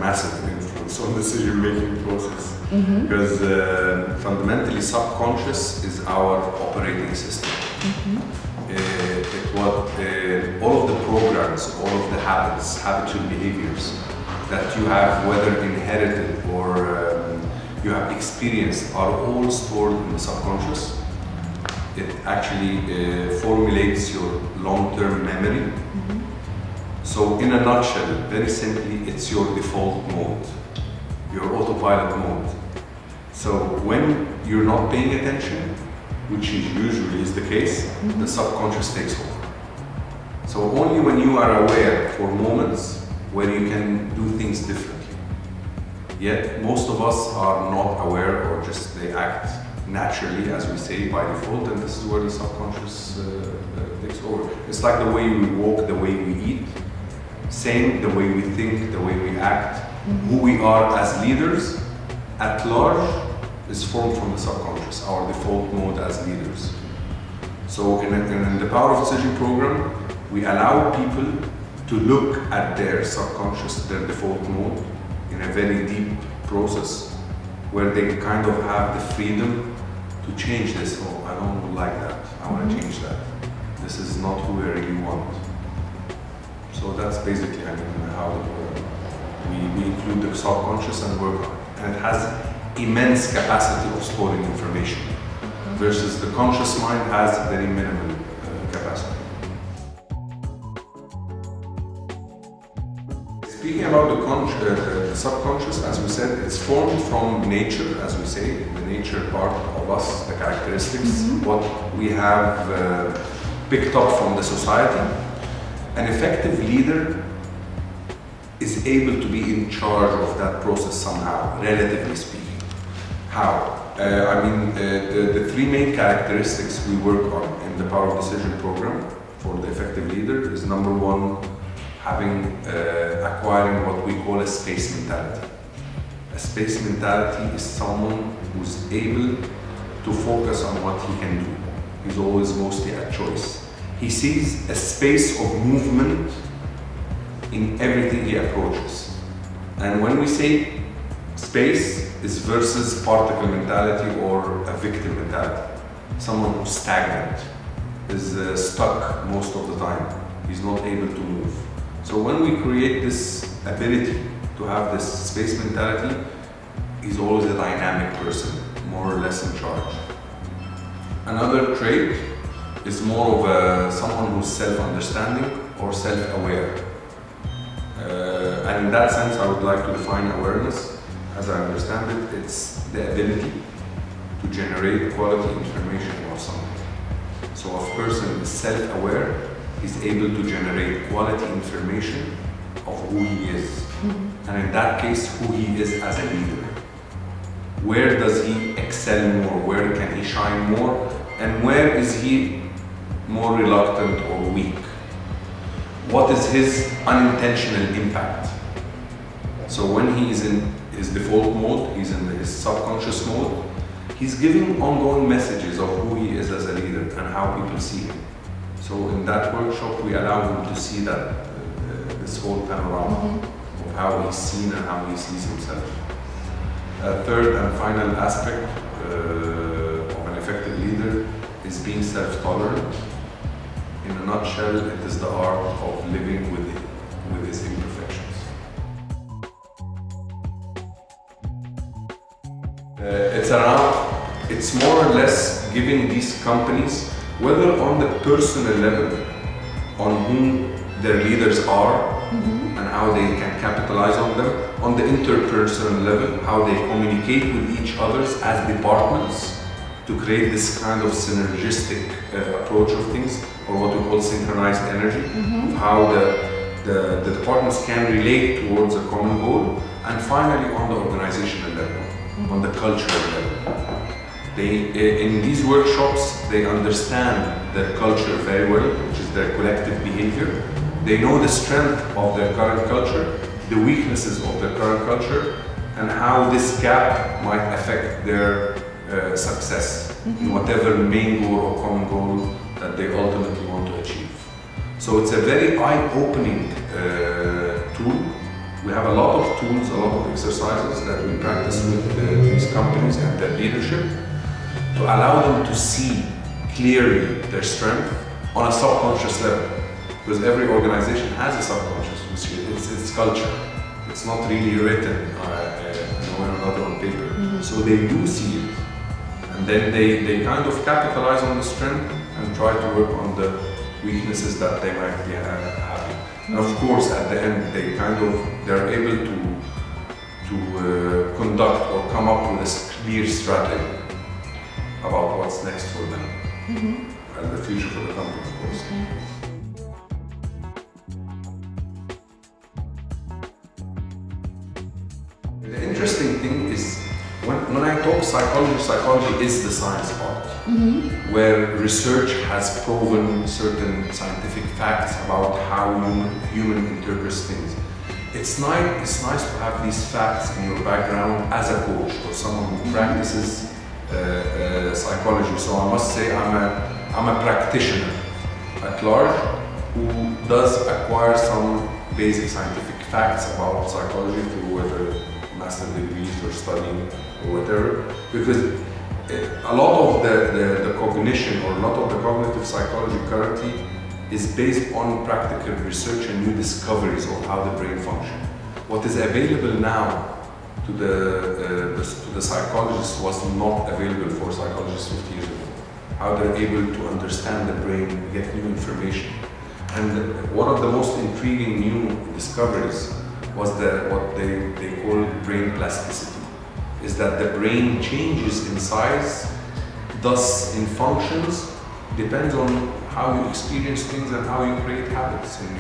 massive influence on decision-making process. Because fundamentally, subconscious is our operating system. All of the programs, all of the habits, habitual behaviors that you have, whether inherited or you have experienced, are all stored in the subconscious. It actually formulates your long-term memory. So in a nutshell, very simply, it's your default mode, your autopilot mode. So when you're not paying attention, which usually is the case, the subconscious takes over. So only when you are aware for moments where you can do things differently. Yet most of us are not aware, or just they act naturally, as we say, by default, and this is where the subconscious takes over. It's like the way we walk, the way we eat, same the way we think, the way we act, who we are as leaders at large is formed from the subconscious, our default mode as leaders. So in the Power of Decision program, we allow people to look at their subconscious, their default mode, in a very deep process where they kind of have the freedom to change this. Oh, I don't like that, I want to change that. This is not who I really want. So that's basically how we include the subconscious and work on it. And it has immense capacity of storing information, versus the conscious mind has very minimal capacity. Speaking about the subconscious, as we said, it's formed from nature, as we say, the nature part of us, the characteristics, what we have picked up from the society. An effective leader is able to be in charge of that process somehow, relatively speaking. How? The three main characteristics we work on in the Power of Decision program for the effective leader is: number one, acquiring what we call a space mentality. A space mentality is someone who's able to focus on what he can do. He's always mostly at choice. He sees a space of movement in everything he approaches. And when we say space, is versus particle mentality or a victim mentality. Someone who's stagnant, is stuck most of the time. He's not able to move. So when we create this ability to have this space mentality, he's always a dynamic person, more or less in charge. Another trait is more of someone who's self-understanding or self-aware. And in that sense, I would like to define awareness. As I understand it, it's the ability to generate quality information about something. So if a person is self-aware, he's able to generate quality information of who he is. And in that case, who he is as a leader. Where does he excel more? Where can he shine more? And where is he more reluctant or weak? What is his unintentional impact? So when he is in his default mode, he's in his subconscious mode, he's giving ongoing messages of who he is as a leader and how people see him. So in that workshop, we allow him to see that this whole panorama of how he's seen and how he sees himself. A third and final aspect of an effective leader is being self-tolerant. In a nutshell, it is the art of living with his imperfections. It's more or less giving these companies, whether on the personal level, on whom their leaders are and how they can capitalize on them, on the interpersonal level, how they communicate with each other as departments to create this kind of synergistic approach of things, or what we call synchronized energy, how the departments can relate towards a common goal, and finally on the organizational level, on the cultural level. In these workshops, they understand their culture very well, which is their collective behavior. They know the strength of their current culture, the weaknesses of their current culture, and how this gap might affect their success in whatever main goal or common goal that they ultimately want to achieve. So it's a very eye-opening tool We have a lot of tools, a lot of exercises that we practice with these companies and their leadership to allow them to see clearly their strength on a subconscious level. Because every organization has a subconscious, it's culture. It's not really written one or another on paper. So they do see it. And then they kind of capitalize on the strength and try to work on the weaknesses that they might be having. And of course, at the end, they're able to conduct or come up with a clear strategy about what's next for them and the future for the company, of course. The interesting thing is when I talk psychology is the science part, where research has proven certain scientific facts about how human interprets things. It's nice to have these facts in your background as a coach or someone who practices psychology. So I must say I'm a practitioner at large who does acquire some basic scientific facts about psychology through whether master degrees or studying or whatever, because a lot of the cognition or a lot of the cognitive psychology currently is based on practical research and new discoveries of how the brain functions. What is available now to the psychologists was not available for psychologists 50 years ago. How they're able to understand the brain, get new information. And one of the most intriguing new discoveries was what they call brain plasticity, is that the brain changes in size, thus in functions, depends on how you experience things and how you create habits in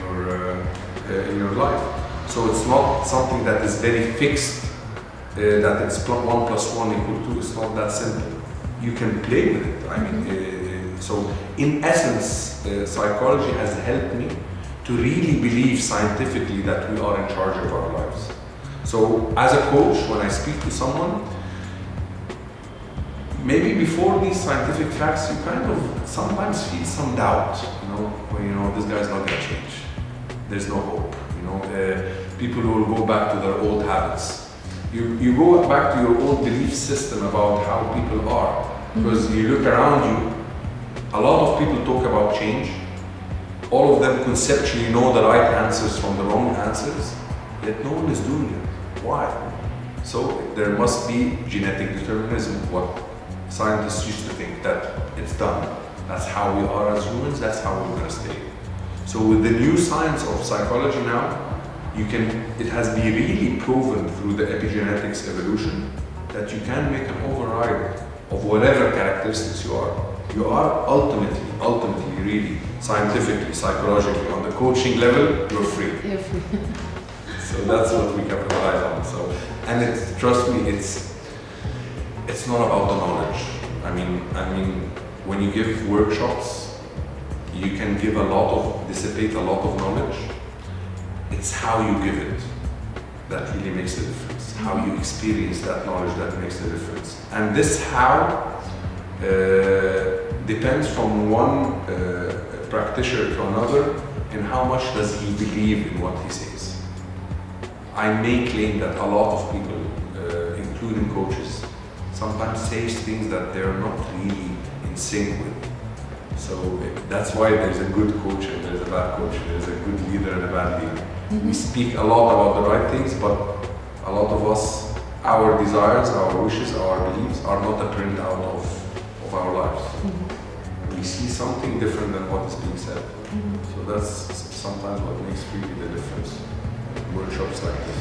your life. So it's not something that is very fixed, that it's 1 + 1 = 2. It's not that simple. You can play with it. I mean, so in essence, psychology has helped me to really believe scientifically that we are in charge of our lives. So as a coach, when I speak to someone, maybe before these scientific facts, you kind of sometimes feel some doubt, this guy's not gonna change. There's no hope, people will go back to their old habits. You go back to your old belief system about how people are, because you look around you, a lot of people talk about change. All of them conceptually know the right answers from the wrong answers, yet no one is doing it. Why? So there must be genetic determinism, what scientists used to think, that it's done. That's how we are as humans, that's how we're gonna stay. So with the new science of psychology now, it has been really proven through the epigenetics evolution that you can make an override of whatever characteristics you are. You are ultimately, really, scientifically, psychologically, on the coaching level, you're free. You're free. So that's what we capitalize on. So, and trust me, it's not about the knowledge. I mean, when you give workshops, you can dissipate a lot of knowledge. It's how you give it that really makes the difference. How you experience that knowledge that makes the difference. And this how depends from one practitioner to another, and how much does he believe in what he says. I may claim that a lot of people, including coaches, sometimes say things that they're not really in sync with. So that's why there's a good coach and there's a bad coach, there's a good leader and a bad leader. We speak a lot about the right things, but a lot of us, our desires, our wishes, our beliefs are not a print out of our lives. We see something different than what is being said. So that's sometimes what makes really the difference in workshops like this.